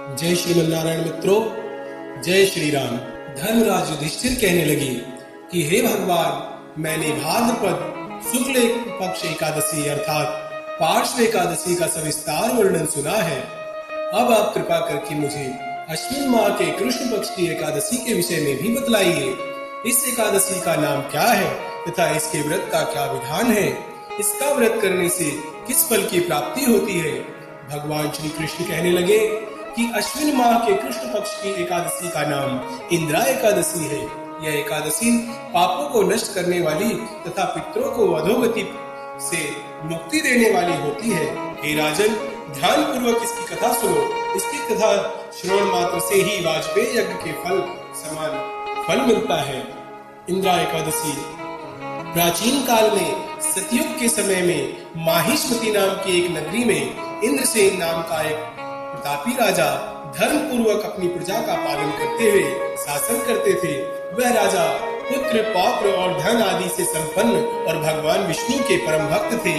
जय श्रीमन नारायण मित्रों, जय श्री राम। धर्मराज युधिष्ठिर कहने लगे कि हे भगवान, मैंने भाद्रपद शुक्ल पक्ष एकादशी अर्थात पार्श्व एकादशी का सविस्तार वर्णन सुना है। अब आप कृपा करके मुझे अश्विन माह के कृष्ण पक्ष की एकादशी के विषय में भी बतलाइए। इस एकादशी का नाम क्या है तथा इसके व्रत का क्या विधान है? इसका व्रत करने से किस फल की प्राप्ति होती है? भगवान श्री कृष्ण कहने लगे कि अश्विन माह के कृष्ण पक्ष की एकादशी का नाम इंद्रा एकादशी है। यह एकादशी पापों को नष्ट करने वाली तथा पितरों को अधोगति से मुक्ति देने वाली होती है। हे राजन, ध्यान पूर्वक इसकी कथा सुनो। इसकी कथा श्रवण मात्र से ही वाजपेयी यज्ञ के फल समान फल मिलता है। इंद्रा एकादशी प्राचीन काल में सतयुग के समय में माहिष्मती नाम की एक नगरी में इंद्रसेन नाम का एक प्रतापी राजा धर्म पूर्वक अपनी प्रजा का पालन करते हुए शासन करते थे। वह राजा पुत्र, पौत्र और धन आदि से संपन्न और भगवान विष्णु के परम भक्त थे।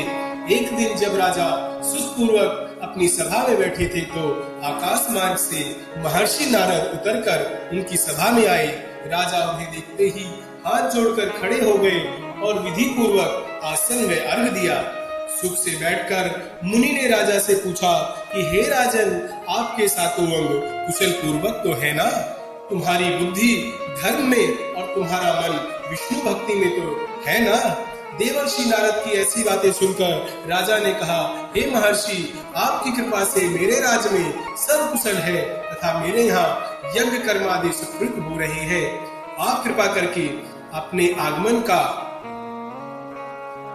एक दिन जब राजा सुखपूर्वक अपनी सभा में बैठे थे तो आकाश मार्ग से महर्षि नारद उतरकर उनकी सभा में आए। राजा उन्हें देखते ही हाथ जोड़कर खड़े हो गए और विधि पूर्वक आसन में अर्घ दिया। सुख से बैठकर मुनि ने राजा से पूछा कि हे राजन, आपके सातों अंग कुशल पूर्वक तो है ना? तुम्हारी बुद्धि धर्म में और तुम्हारा मन विष्णु भक्ति में तो है ना? देवर्षि नारद की ऐसी बातें सुनकर राजा ने कहा, हे महर्षि, आपकी कृपा से मेरे राज्य में सब कुशल है तथा मेरे यहाँ यज्ञ कर्मादि सुकृत हो रहे हैं। आप कृपा करके अपने आगमन का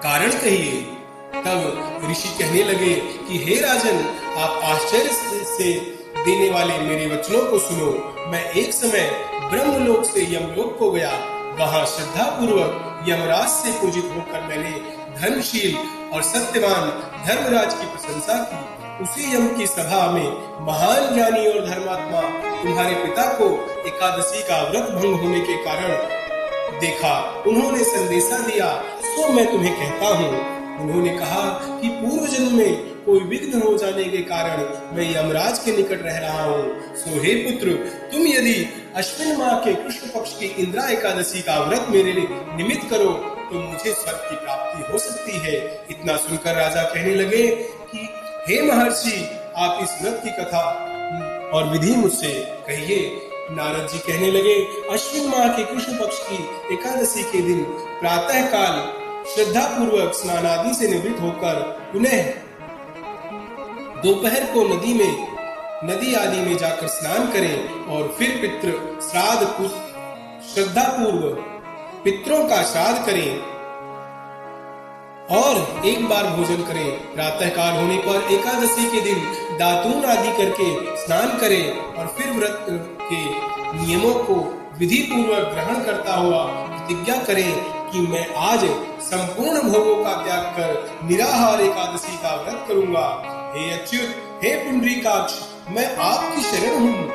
कारण कहिए। तब ऋषि कहने लगे कि हे राजन, आप आश्चर्य से देने वाले मेरे वचनों को सुनो। मैं एक समय ब्रह्मलोक से यमलोक को गया। वहां श्रद्धा पूर्वक यमराज से पूजित होकर मैंने धर्मशील और सत्यवान धर्मराज की प्रशंसा की। उसी यम की सभा में महान ज्ञानी और धर्मात्मा तुम्हारे पिता को एकादशी का व्रत भंग होने के कारण देखा। उन्होंने संदेशा दिया, सो मैं तुम्हें कहता हूँ। उन्होंने कहा कि पूर्व जन्म में कोई विघ्न हो जाने के कारण मैं यमराज के निकट रह रहा हूँ। सो हे पुत्र, तुम यदि अश्विन माह के कृष्ण पक्ष की इंद्रा एकादशी का व्रत मेरे निमित्त करो तो मुझे स्वर्ग की प्राप्ति हो सकती है। इतना सुनकर राजा कहने लगे कि हे महर्षि, आप इस व्रत की कथा और विधि मुझसे कहिए। नारद जी कहने लगे, अश्विन माह के कृष्ण पक्ष की एकादशी के दिन प्रातः काल श्रद्धा पूर्वक स्नान आदि से निवृत्त होकर पुनः दोपहर को नदी आदि में जाकर स्नान करें और फिर पितृ श्राद्ध श्रद्धा पूर्वक पितरों का श्राद्ध करें और एक बार भोजन करें। प्रातः काल होने पर एकादशी के दिन दातून आदि करके स्नान करें और फिर व्रत के नियमों को विधि पूर्वक ग्रहण करता हुआ प्रतिज्ञा करें कि मैं आज संपूर्ण भोगों का त्याग कर निराहार एकादशी का व्रत करूंगा। हे अच्युत, हे पुंडरीकाक्ष, मैं आपकी शरण हूँ,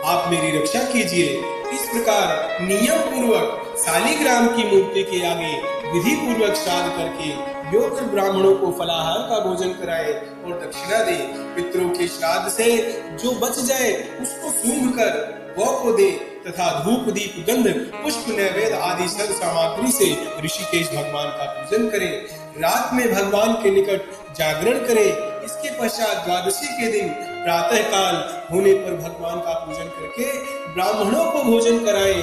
आप मेरी रक्षा कीजिए। इस प्रकार नियम पूर्वक शालिग्राम की मूर्ति के आगे विधि पूर्वक श्राद्ध करके योग्य ब्राह्मणों को फलाहार का भोजन कराए और दक्षिणा दे। पितरों के श्राद्ध से जो बच जाए उसको सूंघ कर गौ को दे तथा धूप, दीप, गंध, पुष्प, नैवेद्य आदि सब सामग्री से ऋषिकेश भगवान का पूजन करें। रात में भगवान के निकट जागरण करें। इसके पश्चात द्वादशी के दिन प्रातः काल होने पर भगवान का पूजन करके ब्राह्मणों को भोजन कराएं।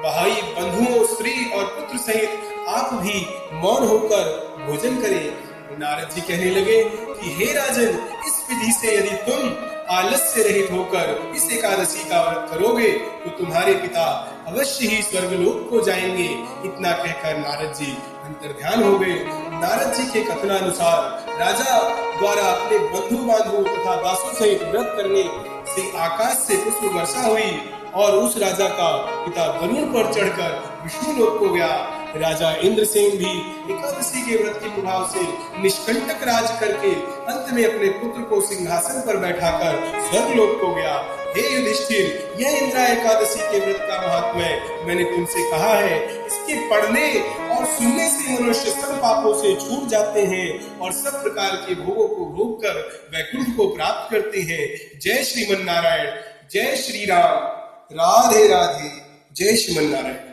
भाई, बंधुओं, स्त्री और पुत्र सहित आप भी मौन होकर भोजन करें। नारद जी कहने लगे कि हे राजन, इस विधि से यदि तुम आलस्य रहित होकर इस एकादशी का व्रत करोगे तो तुम्हारे पिता अवश्य ही स्वर्गलोक को जाएंगे। इतना कहकर नारद जी अंतर्ध्यान हो गए। नारद जी के कथनानुसार राजा द्वारा अपने बंधु बांधवों तथा दासों सहित व्रत करने से आकाश से पुष्प वर्षा हुई और उस राजा का पिता गरुड़ पर चढ़कर विष्णु लोक को गया। राजा इंद्रसेन भी एकादशी के व्रत के प्रभाव से निष्कंटक राज करके अंत में अपने पुत्र को सिंहासन पर बैठाकर स्वर्गलोक को गया। हे युधिष्ठिर, यह इंद्रा एकादशी के व्रत का महात्म्य मैंने तुमसे कहा है। इसके पढ़ने और सुनने से मनुष्य सब पापों से छूट जाते हैं और सब प्रकार के भोगों को भोग कर वैकुंठ को प्राप्त करते हैं। जय श्रीमन नारायण, जय श्री राम, राधे राधे, जय श्रीमन नारायण।